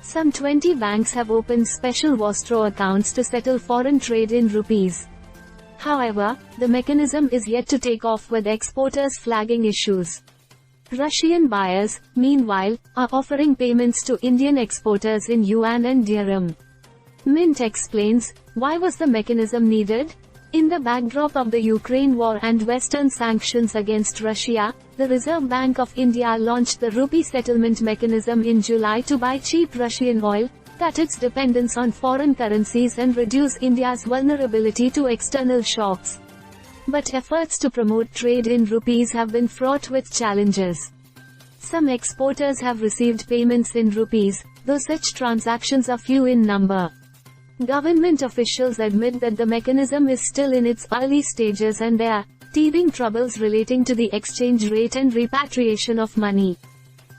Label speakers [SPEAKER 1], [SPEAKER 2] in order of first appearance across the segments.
[SPEAKER 1] Some 20 banks have opened special Vostro accounts to settle foreign trade in rupees. However, the mechanism is yet to take off, with exporters flagging issues. Russian buyers, meanwhile, are offering payments to Indian exporters in yuan and dirham. Mint explains, why was the mechanism needed? In the backdrop of the Ukraine war and Western sanctions against Russia, the Reserve Bank of India launched the rupee settlement mechanism in July to buy cheap Russian oil, cut its dependence on foreign currencies and reduce India's vulnerability to external shocks. But efforts to promote trade in rupees have been fraught with challenges. Some exporters have received payments in rupees, though such transactions are few in number. Government officials admit that the mechanism is still in its early stages and there are teething troubles relating to the exchange rate and repatriation of money.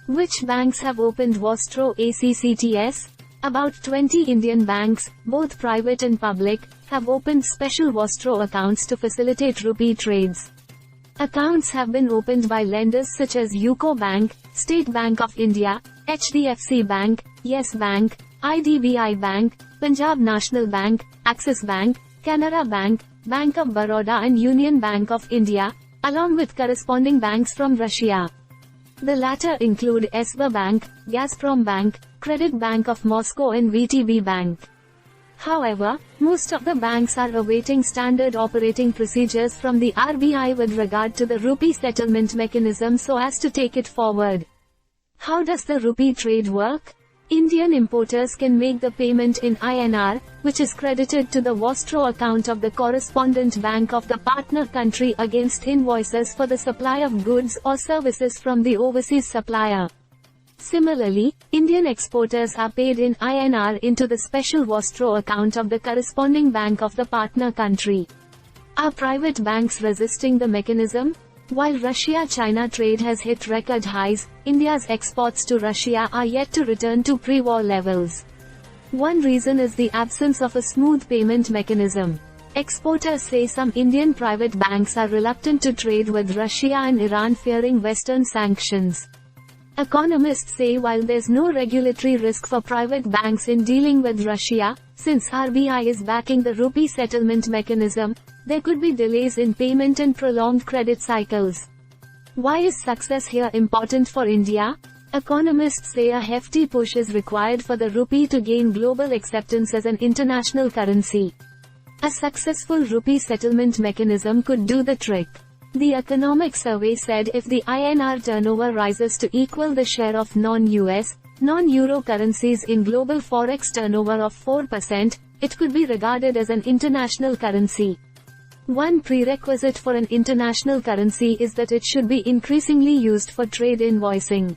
[SPEAKER 1] Which banks have opened Vostro ACCTS? About 20 Indian banks, both private and public, have opened special Vostro accounts to facilitate rupee trades. Accounts have been opened by lenders such as UCO Bank, State Bank of India, HDFC Bank, Yes Bank, IDBI Bank, Punjab National Bank, Axis Bank, Canara Bank, Bank of Baroda and Union Bank of India, along with corresponding banks from Russia. The latter include SBA Bank, Gazprom Bank, Credit Bank of Moscow and VTB Bank. However, most of the banks are awaiting standard operating procedures from the RBI with regard to the rupee settlement mechanism so as to take it forward. How does the rupee trade work? Indian importers can make the payment in INR, which is credited to the Vostro account of the correspondent bank of the partner country against invoices for the supply of goods or services from the overseas supplier. Similarly, Indian exporters are paid in INR into the special Vostro account of the corresponding bank of the partner country. Are private banks resisting the mechanism? While Russia-China trade has hit record highs, India's exports to Russia are yet to return to pre-war levels. One reason is the absence of a smooth payment mechanism. Exporters say some Indian private banks are reluctant to trade with Russia and Iran, fearing Western sanctions. Economists say while there's no regulatory risk for private banks in dealing with Russia, since RBI is backing the rupee settlement mechanism, there could be delays in payment and prolonged credit cycles. Why is success here important for India? Economists say a hefty push is required for the rupee to gain global acceptance as an international currency. A successful rupee settlement mechanism could do the trick. The economic survey said if the INR turnover rises to equal the share of non-US, non-euro currencies in global forex turnover of 4%, it could be regarded as an international currency. One prerequisite for an international currency is that it should be increasingly used for trade invoicing.